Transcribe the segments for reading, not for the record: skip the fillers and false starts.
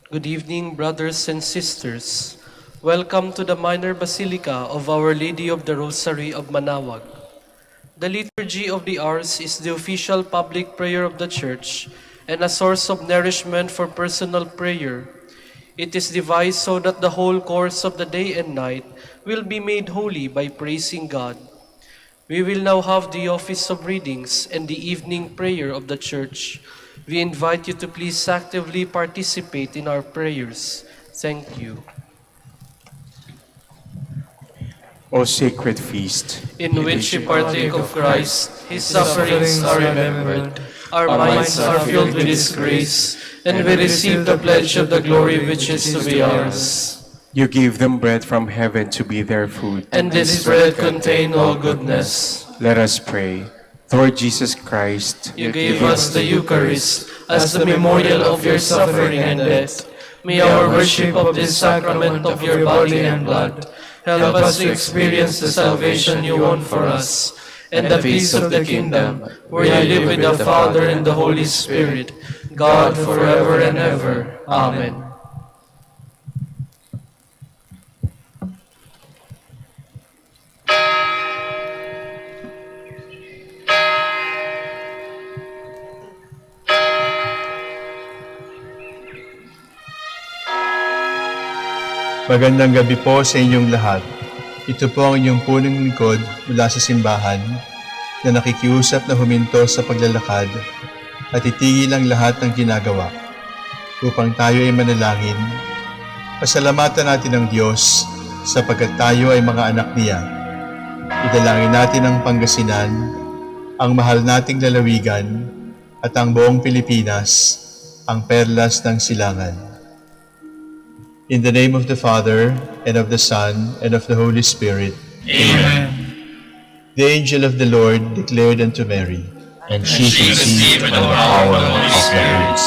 Good evening, brothers and sisters. Welcome to the Minor Basilica of Our Lady of the Rosary of Manaoag. The Liturgy of the Hours is the official public prayer of the Church and a source of nourishment for personal prayer. It is devised so that the whole course of the day and night will be made holy by praising God. We will now have the office of readings and the evening prayer of the Church. We invite you to please actively participate in our prayers. Thank you. O sacred feast, In which we partake of Christ, His sufferings are remembered, our minds are filled with His grace, and we receive the pledge of the glory which is to be ours. you gave them bread from heaven to be their food. And this bread contain all goodness. Let us pray. Lord Jesus Christ, You gave us the Eucharist as the memorial of your suffering and death. May our worship of this sacrament of your body and blood help us to experience the salvation you won for us and the peace of the kingdom, where you live with the Father and the Holy Spirit, God forever and ever. Amen. Magandang gabi po sa inyong lahat. Ito po ang inyong punong lingkod mula sa simbahan na nakikiusap na huminto sa paglalakad at itigil ang lahat ng ginagawa upang tayo ay manalangin. Pasalamatan natin ang Diyos sapagkat tayo ay mga anak niya. Idalangin natin ang Pangasinan, ang mahal nating lalawigan at ang buong Pilipinas, ang perlas ng silangan. In the name of the Father, and of the Son, and of the Holy Spirit. Amen. The angel of the Lord declared unto Mary, And she conceived by the power of the Holy Spirit.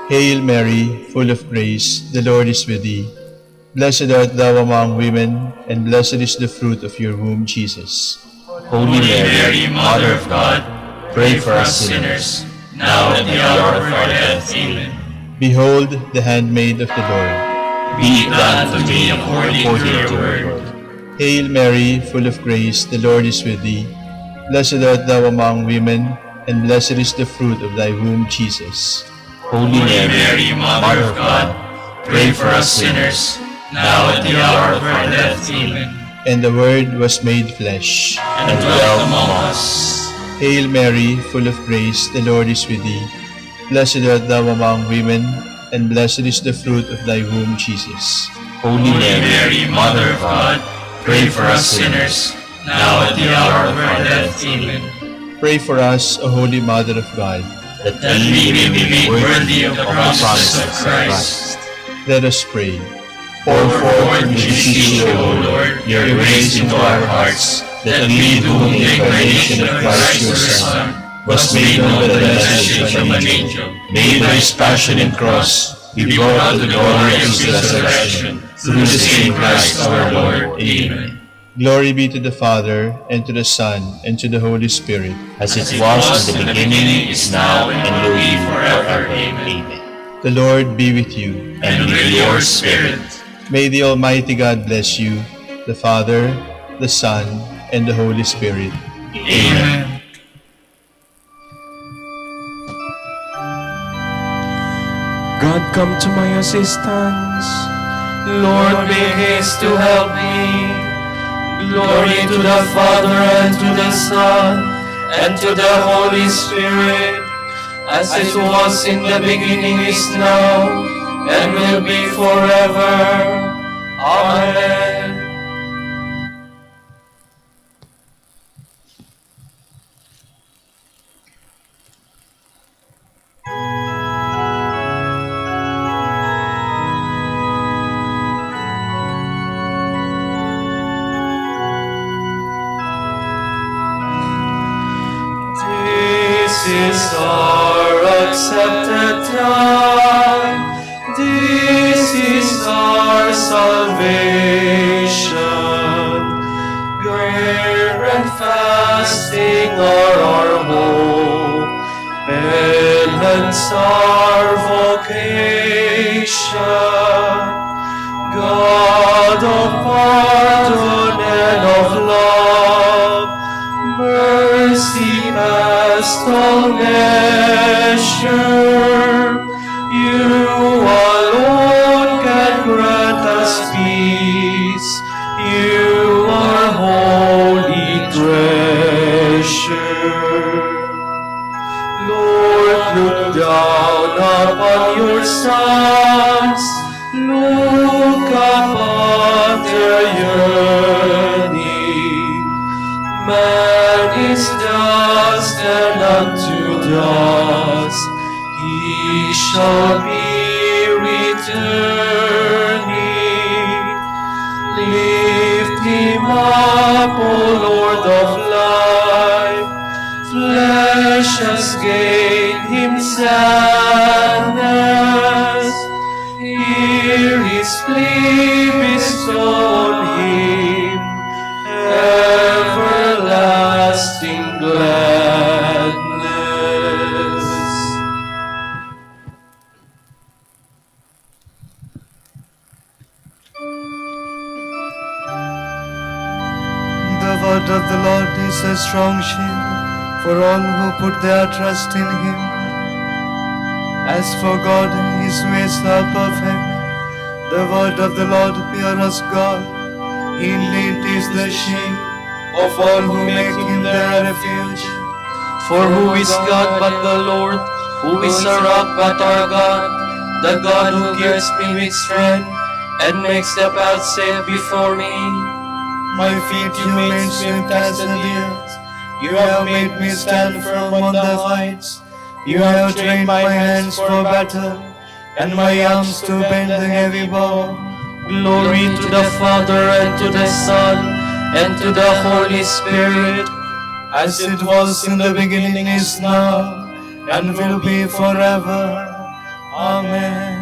Hail Mary, full of grace, the Lord is with thee. Blessed art thou among women, and blessed is the fruit of your womb, Jesus. Holy Mary, Mother of God, pray for us sinners, now and at the hour of our death. Amen. Behold the handmaid of the Lord. Be it done to me according to your word. Hail Mary, full of grace, the Lord is with thee. Blessed art thou among women, and blessed is the fruit of thy womb, Jesus. Holy Mary, Mother of God, pray for us sinners, now and at the hour of our death. Amen. And the Word was made flesh, And dwelt among us. Hail Mary, full of grace, the Lord is with thee. Blessed art thou among women, and blessed is the fruit of thy womb, Jesus. Holy Mary, Mother of God, pray for us sinners, now and at the hour of our death. Amen. Pray for us, O Holy Mother of God. That we may be made worthy of the promises of Christ. Let us pray. Pour forth, we beseech you, O Lord, your grace into our hearts, that we, to whom the incarnation of Christ your Son was made known by the message of an angel, made by his passion and cross, be brought to the glory of his resurrection, through the same Christ our Lord. Amen. Glory be to the Father, and to the Son, and to the Holy Spirit. As it was in the beginning, is now, and will be forever. Amen. The Lord be with you. And with your spirit. May the Almighty God bless you, the Father, the Son, and the Holy Spirit. Amen. God, come to my assistance. Lord, make haste to help me. Glory to the Father, and to the Son, and to the Holy Spirit, as it was in the beginning, is now, and will be forever. Amen. This is our accepted time. This is our salvation. Prayer and fasting are our hope. Penance our vocation. mercy past all measure. You alone can grant us peace. You are holy treasure. Lord, look down upon your sons. Look upon their yearning. Man is dust, and unto dust he shall be returning. Lift him up, O Lord of life. Flesh has gained him sadness. Hear his plea, bestow on him everlasting gladness. The word of the Lord is a strong shield for all who put their trust in him. As for God, his ways are perfect. The word of the Lord pure as gold. Indeed is the shield of all who make him their refuge. For who is God but the Lord? Who is a rock but our God? The God who gives me with strength and makes the path safe before me. My feet you made swift as the deer. You have made me stand firm on the heights. You have trained my hands for battle, and my arms to bend the heavy bow. Glory to the Father, and to the Son, and to the Holy Spirit, As it was in the beginning, is now, and will be forever. Amen.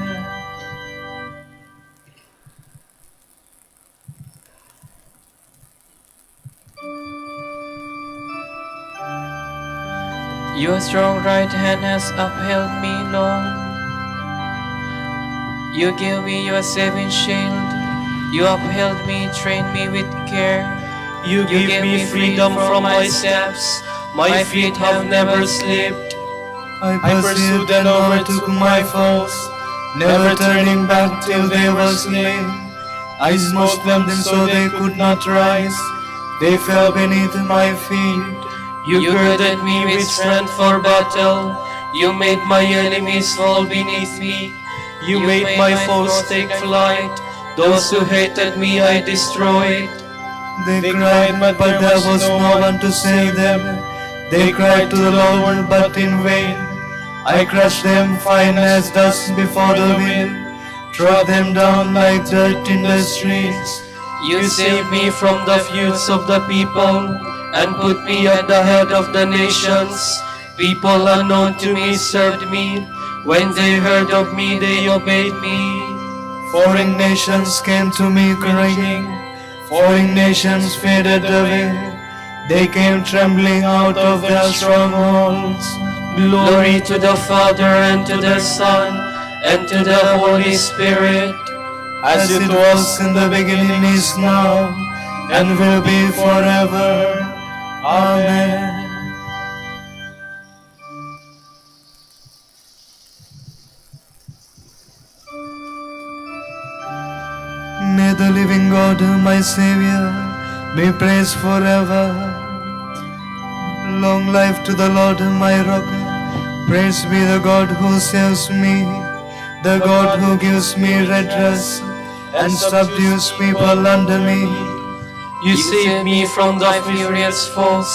Your strong right hand has upheld me long. You gave me your saving shield. You upheld me, trained me with care. you give me freedom from my steps. My feet have never slipped. I pursued and overtook my foes, never turning back till they were slain. I smote them so they could not rise. They fell beneath my feet. You girded me with strength for battle. You made my enemies fall beneath me. You made my foes take flight. Those who hated me I destroyed. They cried, but there was no one to save them. They cried to the Lord, but in vain. I crushed them fine as dust before the wind, trod them down like dirt in the streets. You saved me from the feuds of the people, and put me at the head of the nations. People unknown to me served me. When they heard of me, they obeyed me. Foreign nations came to me crying, foreign nations faded away. They came trembling out of their strongholds. Glory to the Father, and to the Son, and to the Holy Spirit, As it was in the beginning, is now, and will be forever. Amen. May the living God, my Savior, be praised forever. Long life to the Lord, my rock. Praise be the God who saves me, the God who gives me redress and subdues people under me. you saved me from the furious foes.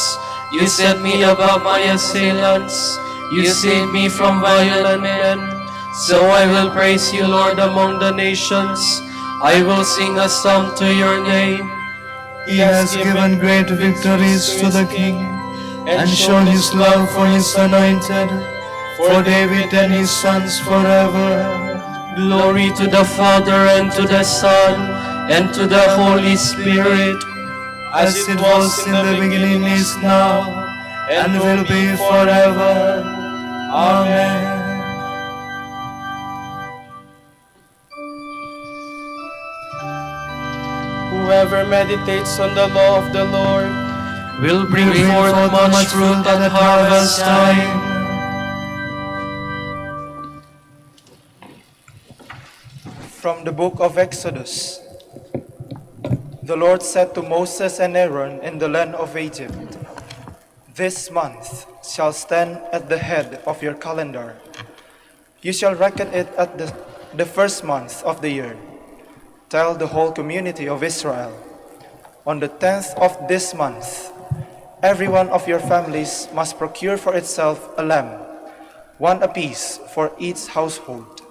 You set me above my assailants. You saved me from violent men. So I will praise you, Lord, among the nations. I will sing a psalm to your name. He has given great victories to the king, and shown his love for his anointed, for David and his sons forever. Glory to the Father, and to the Son, and to the Holy Spirit, As it was in the beginning, is now, and will be forever. Amen. Whoever meditates on the law of the Lord will bring forth much fruit at harvest time. From the book of Exodus. The Lord said to Moses and Aaron in the land of Egypt, "This month shall stand at the head of your calendar. You shall reckon it at the first month of the year. Tell the whole community of Israel, on the 10th of this month, every one of your families must procure for itself a lamb, one apiece for each household.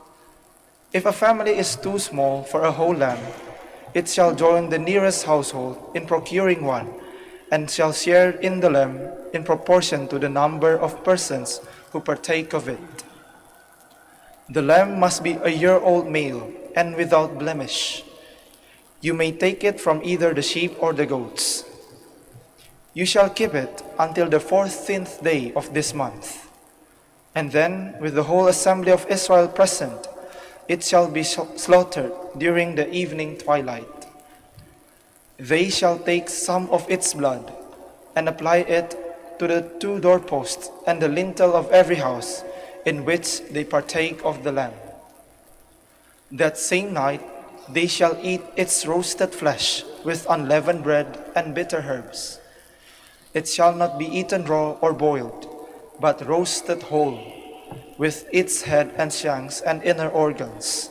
If a family is too small for a whole lamb, it shall join the nearest household in procuring one, and shall share in the lamb in proportion to the number of persons who partake of it. The lamb must be a year-old male and without blemish. You may take it from either the sheep or the goats. You shall keep it until the 14th day of this month. And then, with the whole assembly of Israel present, it shall be slaughtered during the evening twilight. They shall take some of its blood and apply it to the 2 doorposts and the lintel of every house in which they partake of the lamb. That same night they shall eat its roasted flesh with unleavened bread and bitter herbs. It shall not be eaten raw or boiled, but roasted whole, with its head and shanks and inner organs.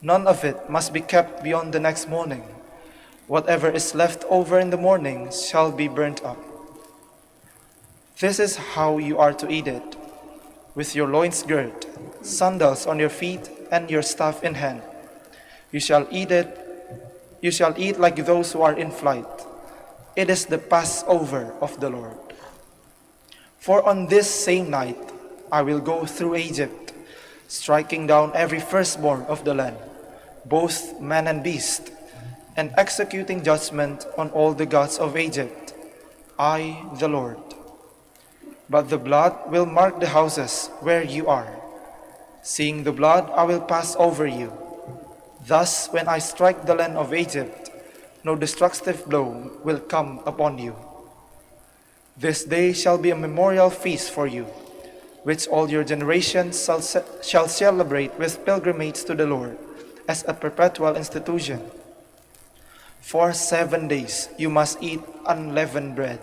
None of it must be kept beyond the next morning. Whatever is left over in the morning shall be burnt up. This is how you are to eat it, with your loins girt, sandals on your feet, and your staff in hand. You shall eat like those who are in flight. It is the Passover of the Lord. For on this same night I will go through Egypt, striking down every firstborn of the land, both man and beast, and executing judgment on all the gods of Egypt. I, the Lord. But the blood will mark the houses where you are. Seeing the blood, I will pass over you. Thus, when I strike the land of Egypt, no destructive blow will come upon you. This day shall be a memorial feast for you, which all your generations shall celebrate with pilgrimage to the Lord as a perpetual institution. For 7 days you must eat unleavened bread.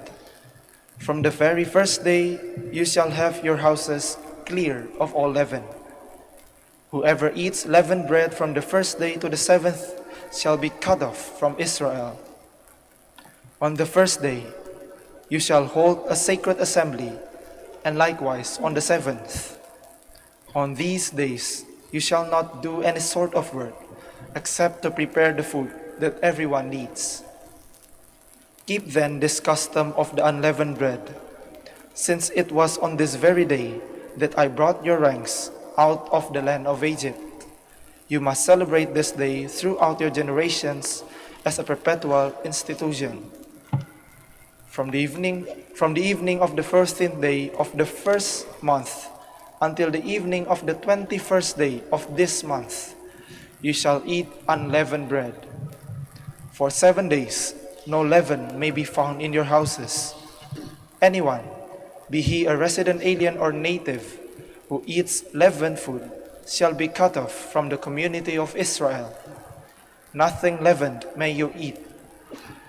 From the very first day you shall have your houses clear of all leaven. Whoever eats leavened bread from the first day to the 7th shall be cut off from Israel. On the first day you shall hold a sacred assembly, and likewise on the 7th. On these days you shall not do any sort of work, except to prepare the food that everyone needs. Keep then this custom of the unleavened bread, since it was on this very day that I brought your ranks out of the land of Egypt. You must celebrate this day throughout your generations as a perpetual institution. From the evening of the 14th day of the first month until the evening of the 21st day of this month, you shall eat unleavened bread. For 7 days no leaven may be found in your houses. Anyone, be he a resident alien or native, who eats leavened food shall be cut off from the community of Israel. Nothing leavened may you eat.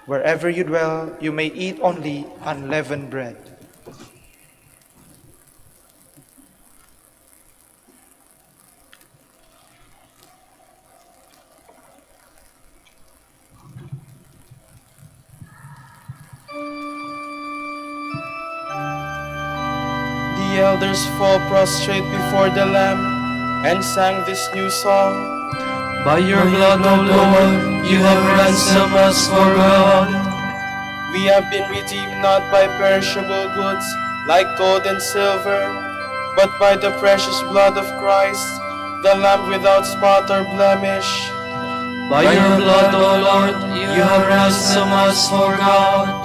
Wherever you dwell, you may eat only unleavened bread. The elders fall prostrate before the Lamb and sang this new song. By your blood, O Lord, you have ransomed us for God. We have been redeemed not by perishable goods like gold and silver, but by the precious blood of Christ, the Lamb without spot or blemish. By your blood, O Lord, you have ransomed us for God.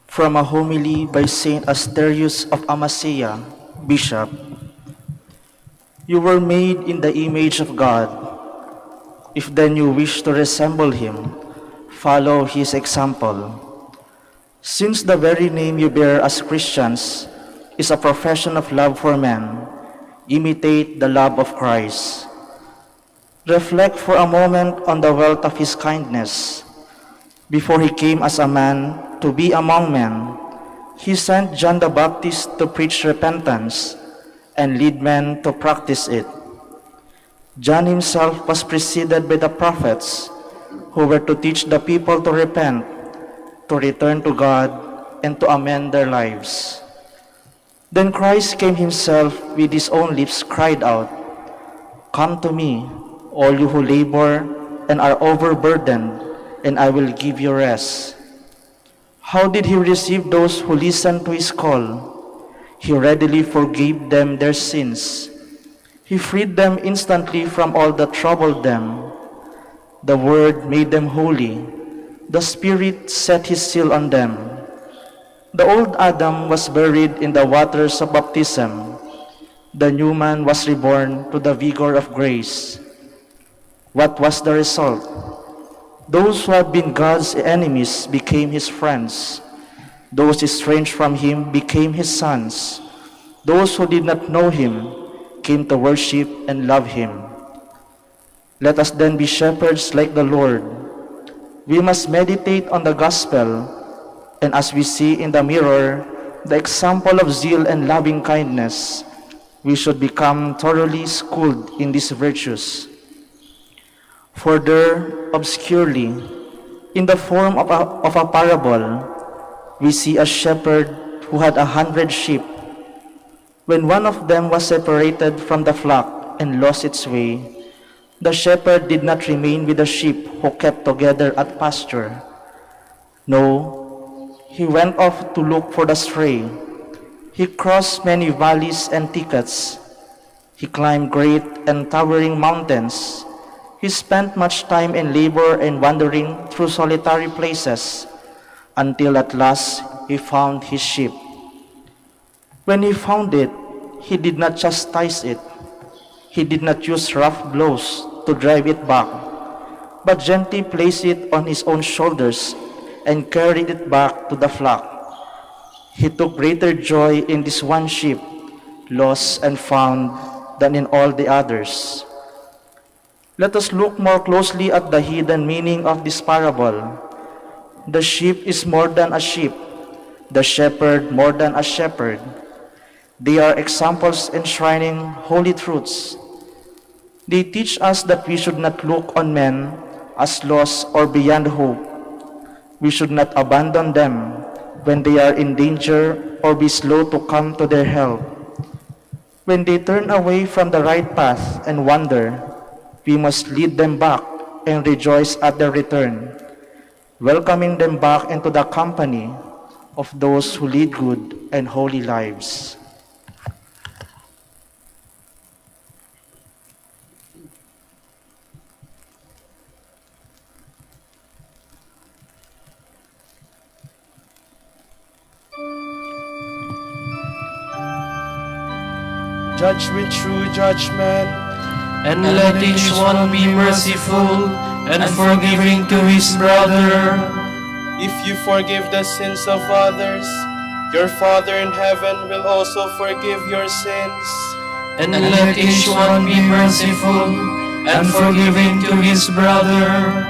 From a homily by Saint Asterius of Amasea, Bishop. You were made in the image of God. If then you wish to resemble him, Follow his example. Since the very name you bear as Christians is a profession of love for men, imitate the love of Christ. Reflect for a moment on the wealth of his kindness. Before he came as a man to be among men, he sent John the Baptist to preach repentance and lead men to practice it. John himself was preceded by the prophets who were to teach the people to repent, to return to God, and to amend their lives. Then Christ came himself with his own lips cried out, "Come to me, all you who labor and are overburdened, and I will give you rest." How did he receive those who listened to his call? He readily forgave them their sins. He freed them instantly from all that troubled them. The Word made them holy. The Spirit set his seal on them. The old Adam was buried in the waters of baptism. The new man was reborn to the vigor of grace. What was the result? Those who had been God's enemies became his friends. Those estranged from him became his sons. Those who did not know him came to worship and love him. Let us then be shepherds like the Lord. We must meditate on the gospel, and as we see in the mirror the example of zeal and loving kindness, we should become thoroughly schooled in these virtues. Further, obscurely, in the form of a parable, we see a shepherd who had 100 sheep. When one of them was separated from the flock and lost its way, the shepherd did not remain with the sheep who kept together at pasture. No, he went off to look for the stray. He crossed many valleys and thickets. He climbed great and towering mountains. He spent much time in labor and wandering through solitary places, until at last he found his sheep. When he found it, he did not chastise it. He did not use rough blows to drive it back, but gently placed it on his own shoulders and carried it back to the flock. He took greater joy in this one sheep, lost and found, than in all the others. Let us look more closely at the hidden meaning of this parable. The sheep is more than a sheep, the shepherd more than a shepherd. They are examples enshrining holy truths. They teach us that we should not look on men as lost or beyond hope. We should not abandon them when they are in danger or be slow to come to their help. When they turn away from the right path and wander, we must lead them back and rejoice at their return, welcoming them back into the company of those who lead good and holy lives. Judge with true judgment, And let each one be merciful and forgiving to his brother. if you forgive the sins of others, your Father in heaven will also forgive your sins. And let each one be merciful and forgiving to his brother.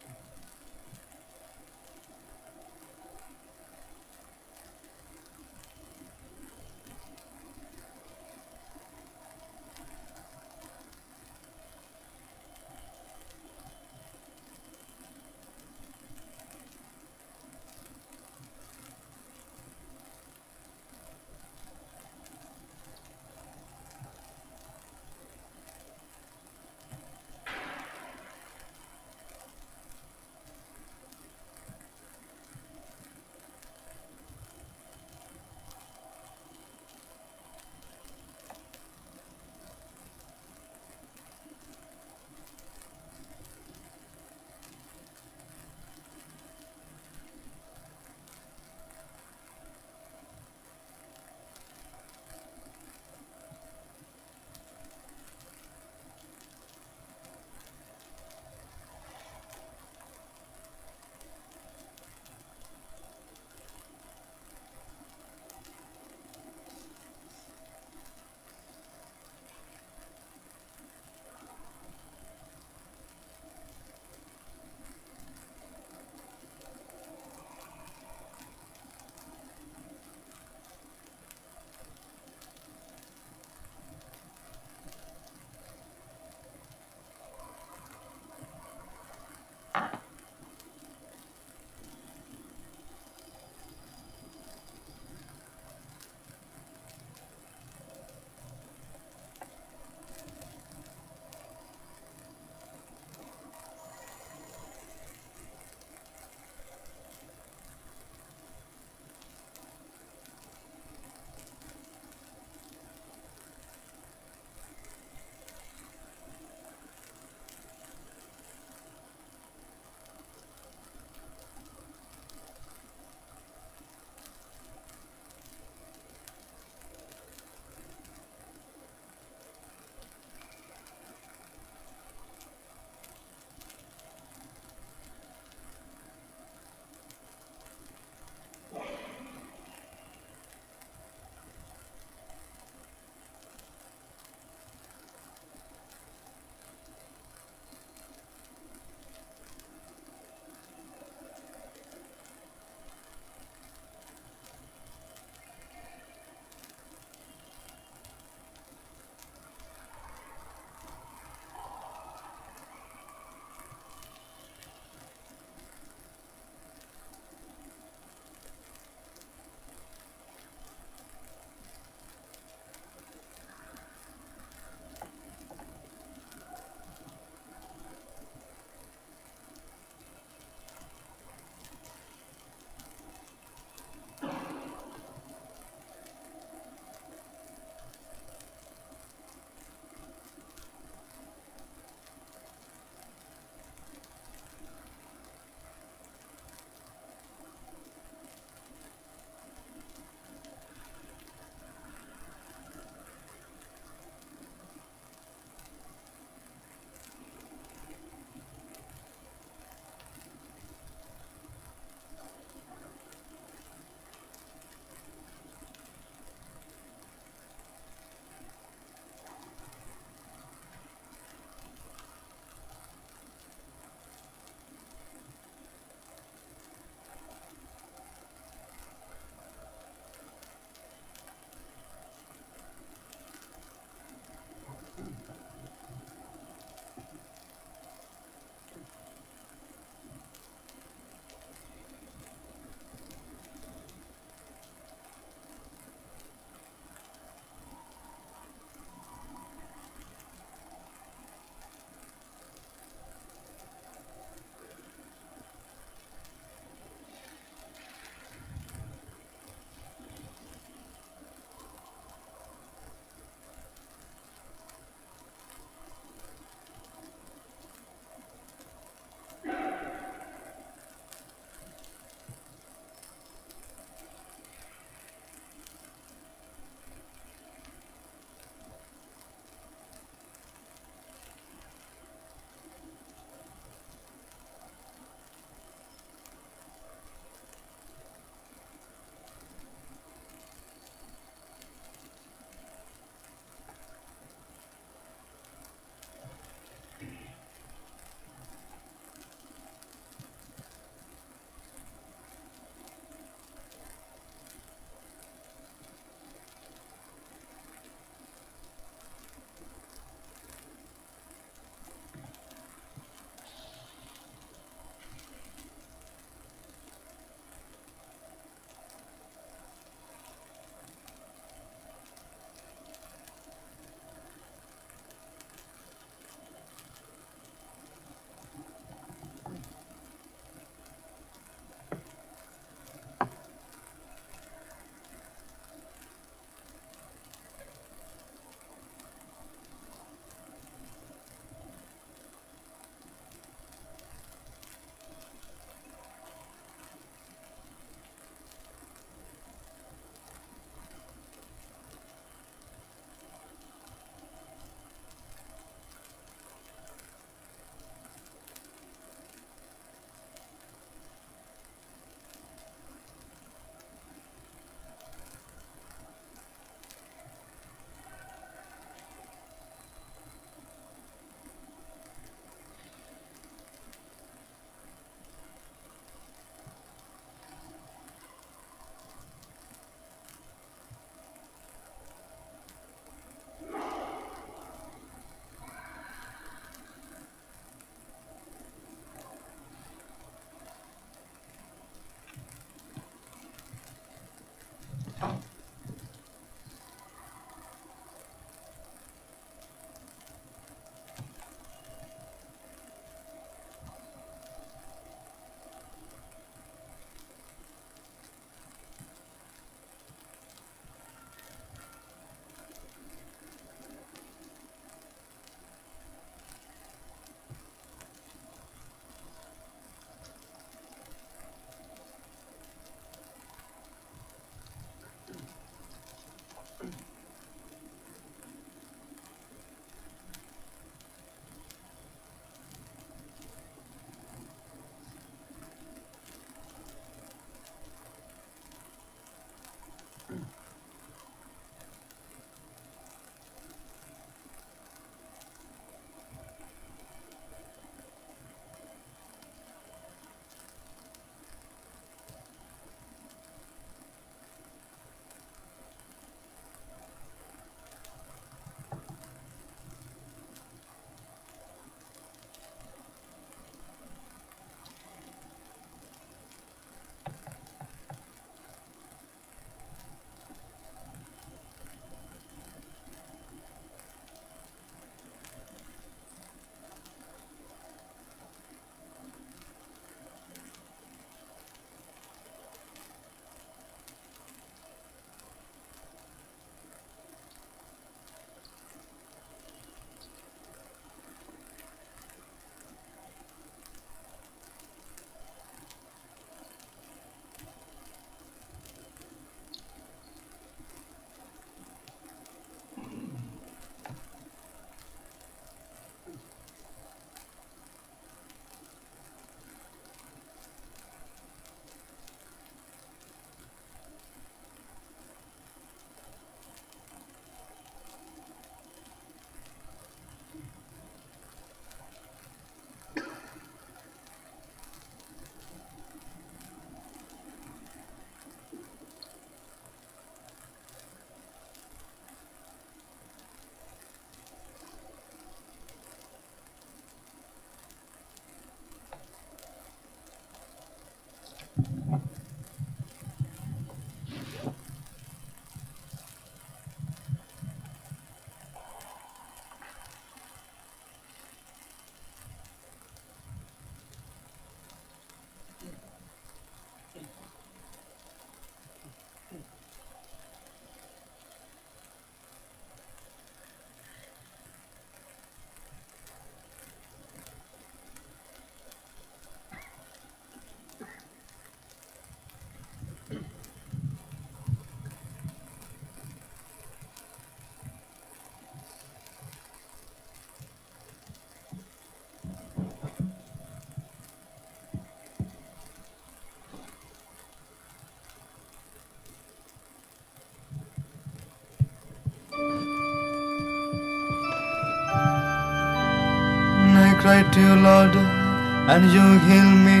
I cried to you, Lord, and you healed me.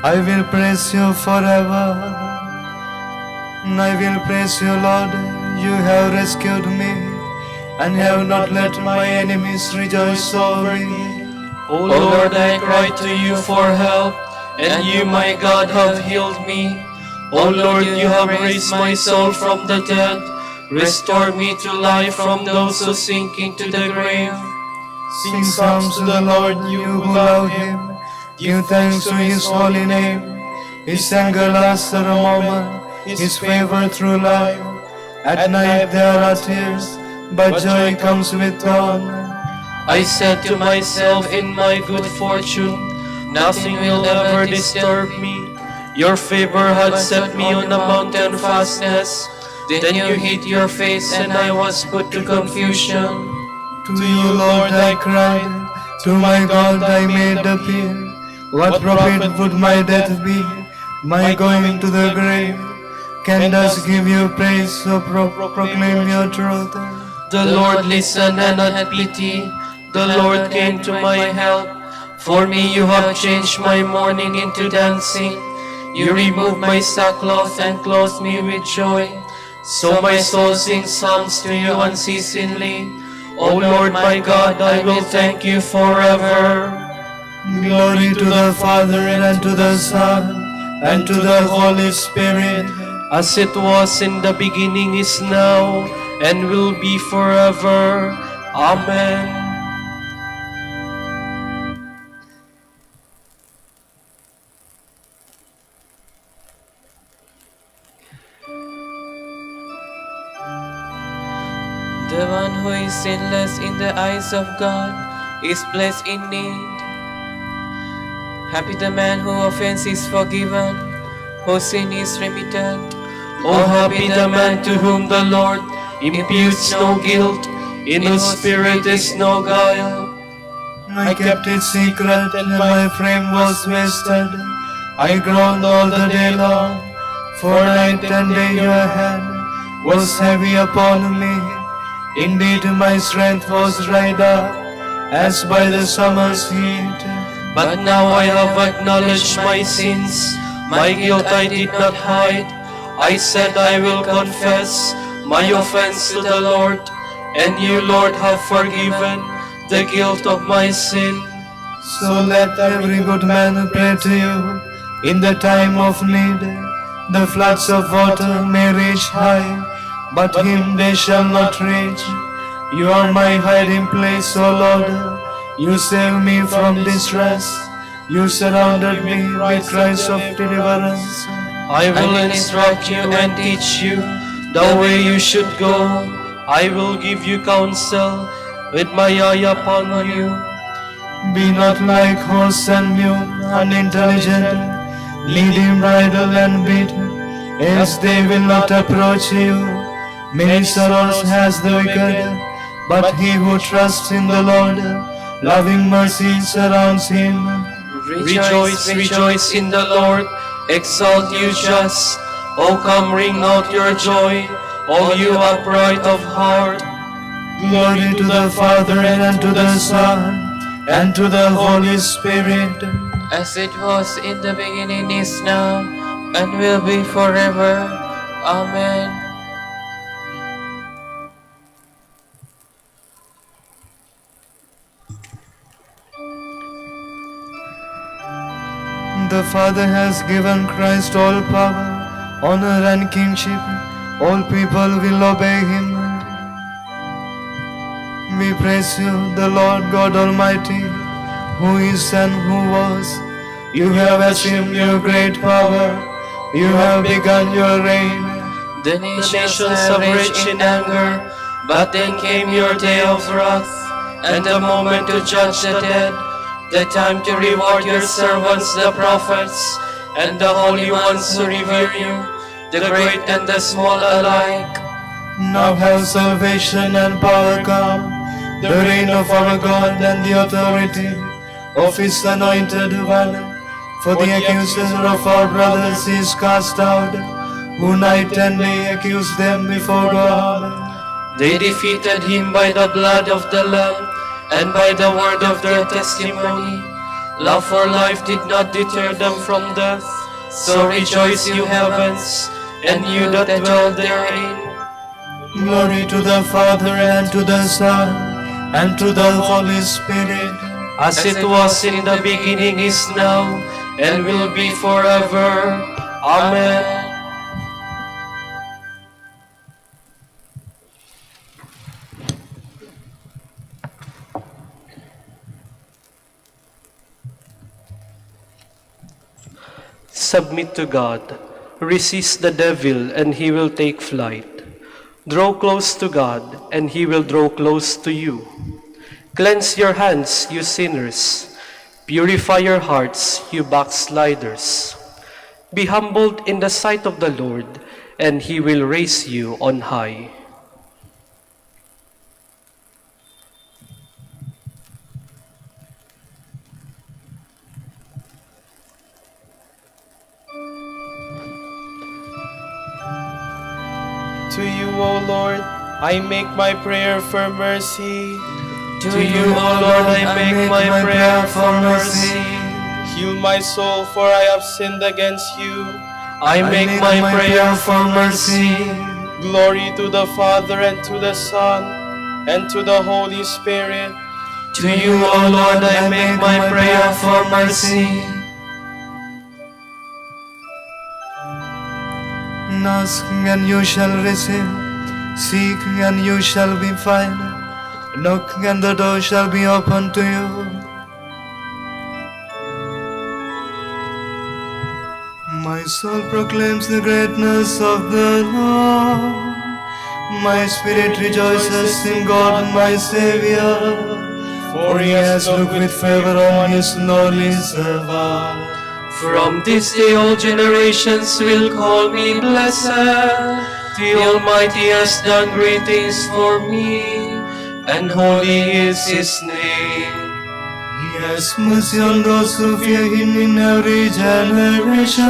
I will praise you forever. I will praise you, Lord. You have rescued me, and have not let my enemies rejoice over me. O Lord, I cry to you for help, and you, my God, have healed me. O Lord, you have raised my soul from the dead. Restore me to life from those who sink into the grave. Sing psalms to the Lord, you who love him. Give thanks to his holy name. His anger lasts a moment, his favor through life. At night there are tears, but joy comes with dawn. I said to myself in my good fortune, nothing will ever disturb me. Your favor had set me on a mountain fastness. Then you hid your face and I was put to confusion. To you, Lord, I cried. To my God I made appeal. What profit would my death be? My going to the grave can thus give you praise, so proclaim your truth. The Lord listened and had pity. The Lord came to my help. For me you have changed my mourning into dancing. You removed my sackcloth and clothed me with joy. So my soul sings psalms to you unceasingly. O Lord my God, I will thank you forever. Glory to the Father, and to the Son, and to the Holy Spirit, As it was in the beginning, is now, and will be forever. Amen. The one who is sinless in the eyes of God is blessed indeed. Happy the man whose offense is forgiven, whose sin is remitted. O happy the man to whom the Lord imputes no guilt, in whose spirit is no guile. I kept it secret and my frame was wasted. I groaned all the day long, for night and day your hand was heavy upon me. Indeed my strength was dried up, as by the summer's heat. But now I have acknowledged my sins, my guilt I did not hide. I said I will confess my offense to the Lord, and you, Lord, have forgiven the guilt of my sin. So let every good man pray to you in the time of need. The floods of water may reach high, but him they shall not reach. You are my hiding place, O Lord. You save me from distress. You surrounded me with cries of deliverance. I will instruct you and teach you the way you should go. I will give you counsel with my eye upon you. Be not like horse and mule, unintelligent, leading bridle and bit, else they will not approach you. Many sorrows has the wicked, but he who trusts in the Lord, loving mercy surrounds him. Rejoice, rejoice in the Lord, exalt you just. O come, ring out your joy, all you upright of heart. Glory to the Father and to the Son and to the Holy Spirit. As it was in the beginning, is now, and will be forever. Amen. The Father has given Christ all power, honor and kingship. All people will obey him. We praise you, the Lord God Almighty, who is and who was. You have assumed your great power. You have begun your reign. The nations have raged in anger, but then came your day of wrath, and the moment to judge the dead, the time to reward your servants the prophets, and the holy ones who revere you, the great and the small alike. Now have salvation and power come, the reign of our God and the authority of his anointed one. For the accuser of our brothers is cast out, who night and day accuse them before God. They defeated him by the blood of the Lamb and by the word of their testimony. Love for life did not deter them from death. So rejoice, you heavens, and you that dwell therein. Glory to the Father and to the Son and to the Holy Spirit. As it was in the beginning, is now, and will be forever. Amen. Submit to God. Resist the devil, and he will take flight. Draw close to God, and he will draw close to you. Cleanse your hands, you sinners. Purify your hearts, you backsliders. Be humbled in the sight of the Lord, and he will raise you on high. To you, O Lord, I make my prayer for mercy. To you, O Lord, I make my prayer for mercy. Heal my soul, for I have sinned against you. I make my prayer for mercy. Glory to the Father and to the Son and to the Holy Spirit. To you, O Lord, I make my prayer for mercy. Ask and you shall receive, seek and you shall be found, knock and the door shall be opened to you. My soul proclaims the greatness of the Lord. My spirit rejoices in God my Savior, for he has looked with favor on his lowly servant. From this day all generations will call me blessed. The Almighty has done great things for me, and holy is His name. He has mercy on those who fear Him in every generation.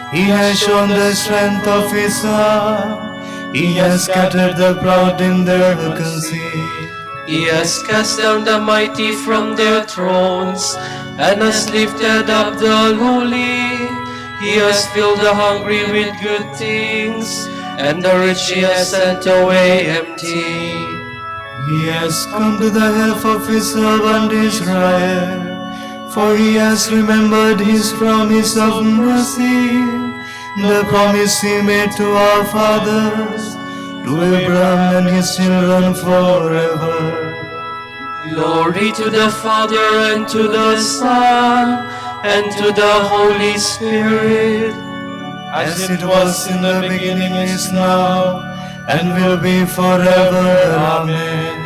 He has shown the strength of His arm. He has scattered the proud in their conceit. He has cast down the mighty from their thrones, and has lifted up the lowly. He has filled the hungry with good things, and the rich He has sent away empty. He has come to the help of His servant Israel, for He has remembered His promise of mercy, the promise He made to our fathers, to Abraham and his children forever. Glory to the Father, and to the Son, and to the Holy Spirit, As it was in the beginning, is now, and will be forever. Amen.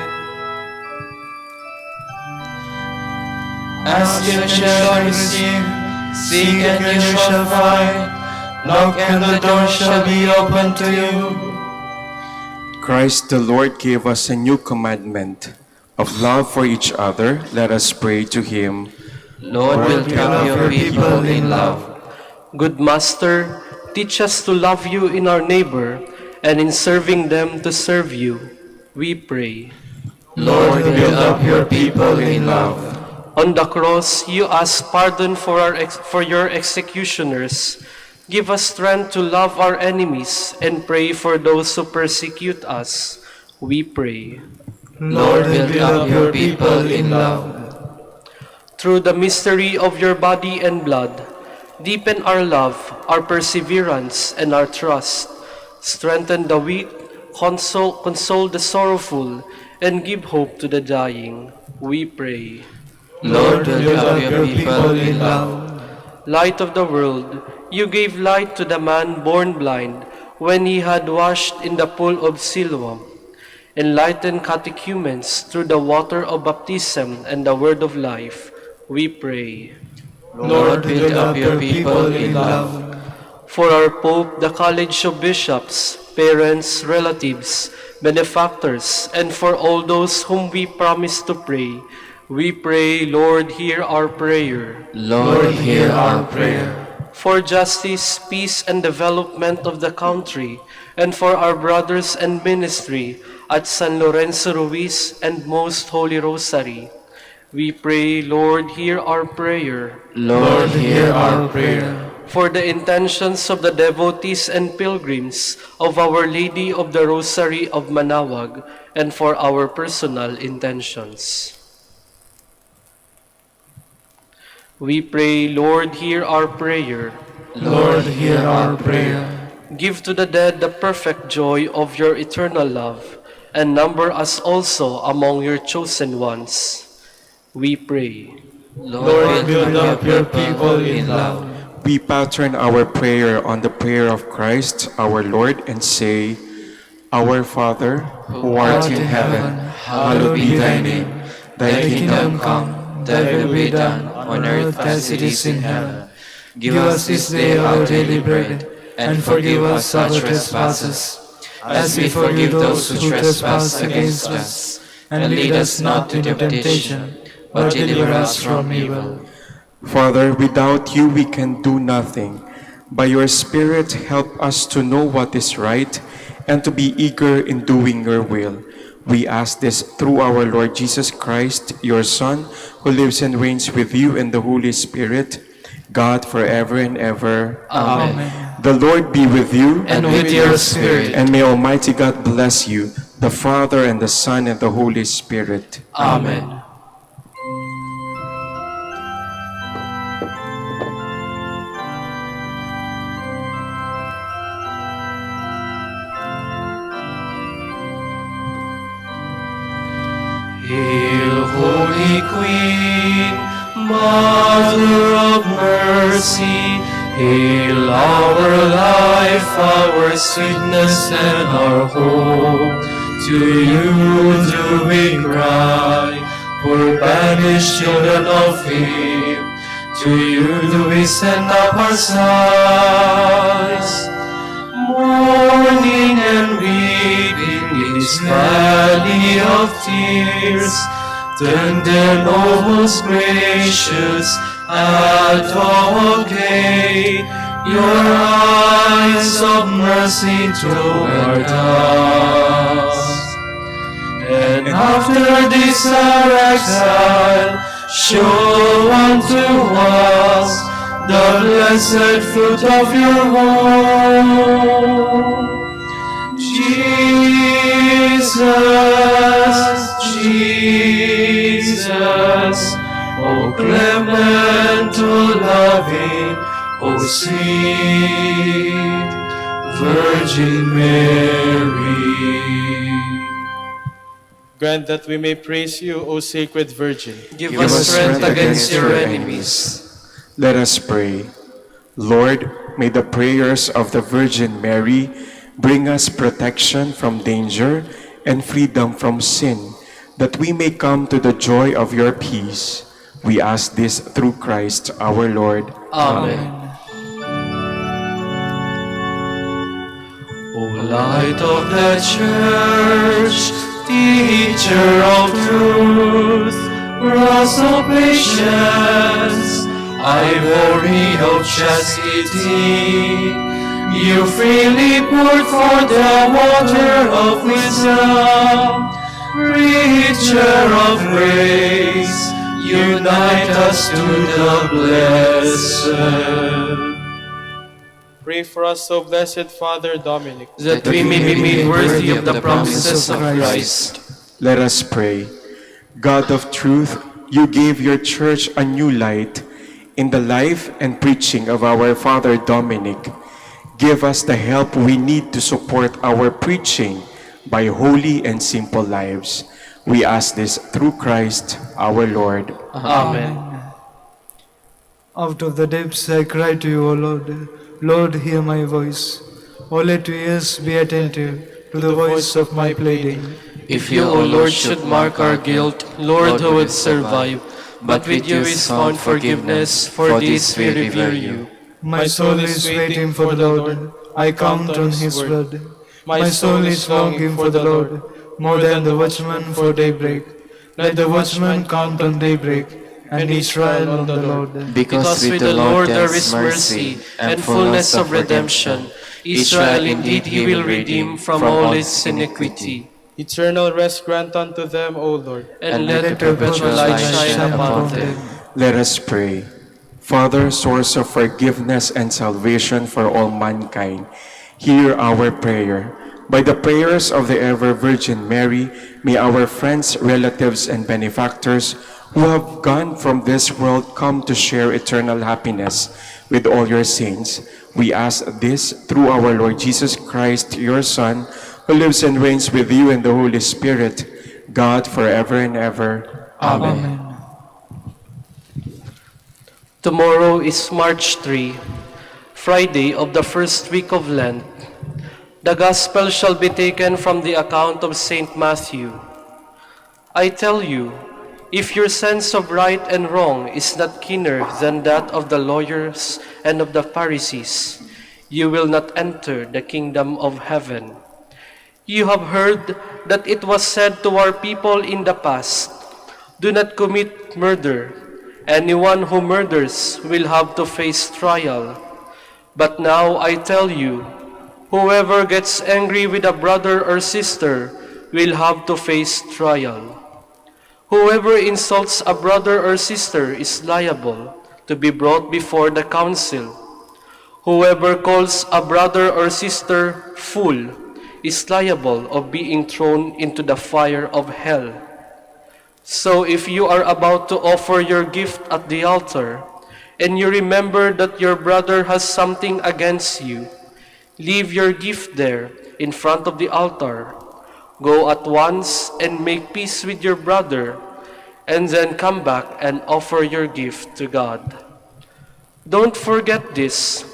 Ask and you shall receive, seek and you shall find, knock and the door shall be opened to you. Christ the Lord gave us a new commandment of love for each other. Let us pray to Him. Lord, build up your people in love. Good Master, teach us to love you in our neighbor, and in serving them to serve you, we pray. Lord, build up your people in love. On the cross, you ask pardon for your executioners. Give us strength to love our enemies and pray for those who persecute us, we pray. Lord, build up your people in love. Through the mystery of your body and blood, deepen our love, our perseverance, and our trust. Strengthen the weak, console the sorrowful, and give hope to the dying, we pray. Lord, build up your people in love. Light of the world, you gave light to the man born blind when he had washed in the pool of Siloam. Enlighten catechumens through the water of baptism and the word of life, we pray. Lord, build up your people in love. For our Pope, the College of Bishops, parents, relatives, benefactors, and for all those whom we promise to pray, we pray, Lord, hear our prayer. Lord, hear our prayer. For justice, peace, and development of the country, and for our brothers and ministry at San Lorenzo Ruiz and Most Holy Rosary, we pray, Lord, hear our prayer. Lord, hear our prayer. For the intentions of the devotees and pilgrims of Our Lady of the Rosary of Manaoag, and for our personal intentions. We pray, Lord, hear our prayer. Lord, hear our prayer. Give to the dead the perfect joy of your eternal love, and number us also among your chosen ones. We pray. Lord, build up your people in love. We pattern our prayer on the prayer of Christ, our Lord, and say, Our Father, who art in heaven, hallowed be thy name. Thy kingdom come, thy will be done, on earth as it is in heaven. Give us this day our daily bread, and forgive us our trespasses, as we forgive those who trespass against us. And lead us not into temptation, but deliver us from evil. Father, without you we can do nothing. By your Spirit, help us to know what is right and to be eager in doing your will. We ask this through our Lord Jesus Christ, your Son, who lives and reigns with you in the Holy Spirit, God forever and ever. Amen. The Lord be with you. And with your spirit. And may Almighty God bless you, the Father and the Son and the Holy Spirit. Amen. Hail, Holy Queen, Mother of Mercy, hail our life, our sweetness, and our hope. To you do we cry, poor banished children of Eve. To you do we send up our sighs. mourning and weeping in this valley of tears. Turn then, O most gracious Advocate, your eyes of mercy toward us. And after this our exile, show unto us the blessed fruit of your womb. Jesus, Jesus, O clement, O loving, O sweet Virgin Mary. Grant that we may praise you, O Sacred Virgin. Give us strength against your enemies. Let us pray. Lord, may the prayers of the Virgin Mary bring us protection from danger and freedom from sin, that we may come to the joy of your peace. We ask this through Christ our Lord. Amen. O light of the Church, teacher of truth, rose of patience, ivory of chastity, you freely poured forth the water of wisdom, preacher of grace, unite us to the blessed. Pray for us, O Blessed Father Dominic, That we may be made worthy of the promises of Christ. Let us pray. God of truth, you gave your church a new light in the life and preaching of our Father Dominic. Give us the help we need to support our preaching by holy and simple lives. We ask this through Christ our Lord. Amen. Out of the depths I cry to you, O Lord. Lord, hear my voice. O let your ears be attentive to the voice of my pleading. If you, O Lord, should mark our guilt, Lord, who would survive? But with you is found forgiveness, for this we revere you. My soul is waiting for the Lord. I count on his word. My soul is longing for the Lord, more than the watchman for daybreak. Let the watchman count on daybreak, and Israel on the Lord. Because with the Lord there is mercy and fullness of redemption. Israel indeed he will redeem from all its iniquity. eternal rest grant unto them, O Lord. And let the perpetual light shine upon them. Let us pray. Father, source of forgiveness and salvation for all mankind, hear our prayer. By the prayers of the ever-Virgin Mary, may our friends, relatives, and benefactors who have gone from this world come to share eternal happiness with all your saints. We ask this through our Lord Jesus Christ, your Son, who lives and reigns with you in the Holy Spirit, God forever and ever. Amen. Tomorrow is March 3, Friday of the first week of Lent. The Gospel shall be taken from the account of St. Matthew. I tell you, if your sense of right and wrong is not keener than that of the lawyers and of the Pharisees, you will not enter the kingdom of heaven. You have heard that it was said to our people in the past, do not commit murder. Anyone who murders will have to face trial. But now I tell you, whoever gets angry with a brother or sister will have to face trial. Whoever insults a brother or sister is liable to be brought before the council. Whoever calls a brother or sister fool is liable of being thrown into the fire of hell. So if you are about to offer your gift at the altar, and you remember that your brother has something against you, leave your gift there in front of the altar. Go at once and make peace with your brother, and then come back and offer your gift to God. Don't forget this.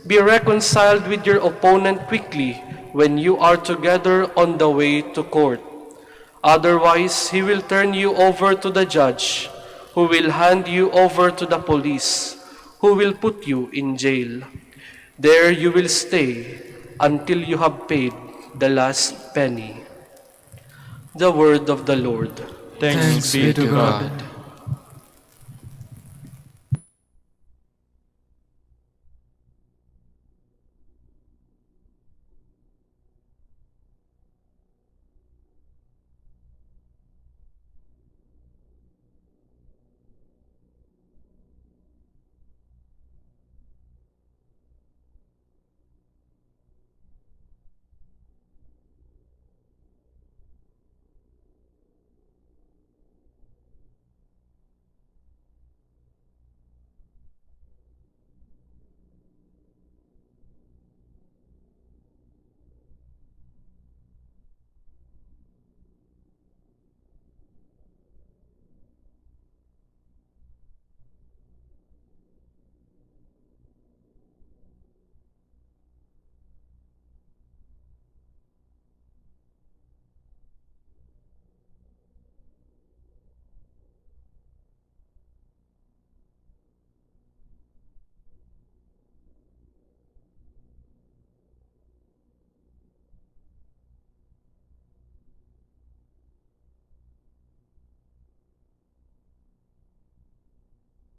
Be reconciled with your opponent quickly when you are together on the way to court. Otherwise, he will turn you over to the judge, who will hand you over to the police, who will put you in jail. There you will stay until you have paid the last penny. The word of the Lord. Thanks be to God.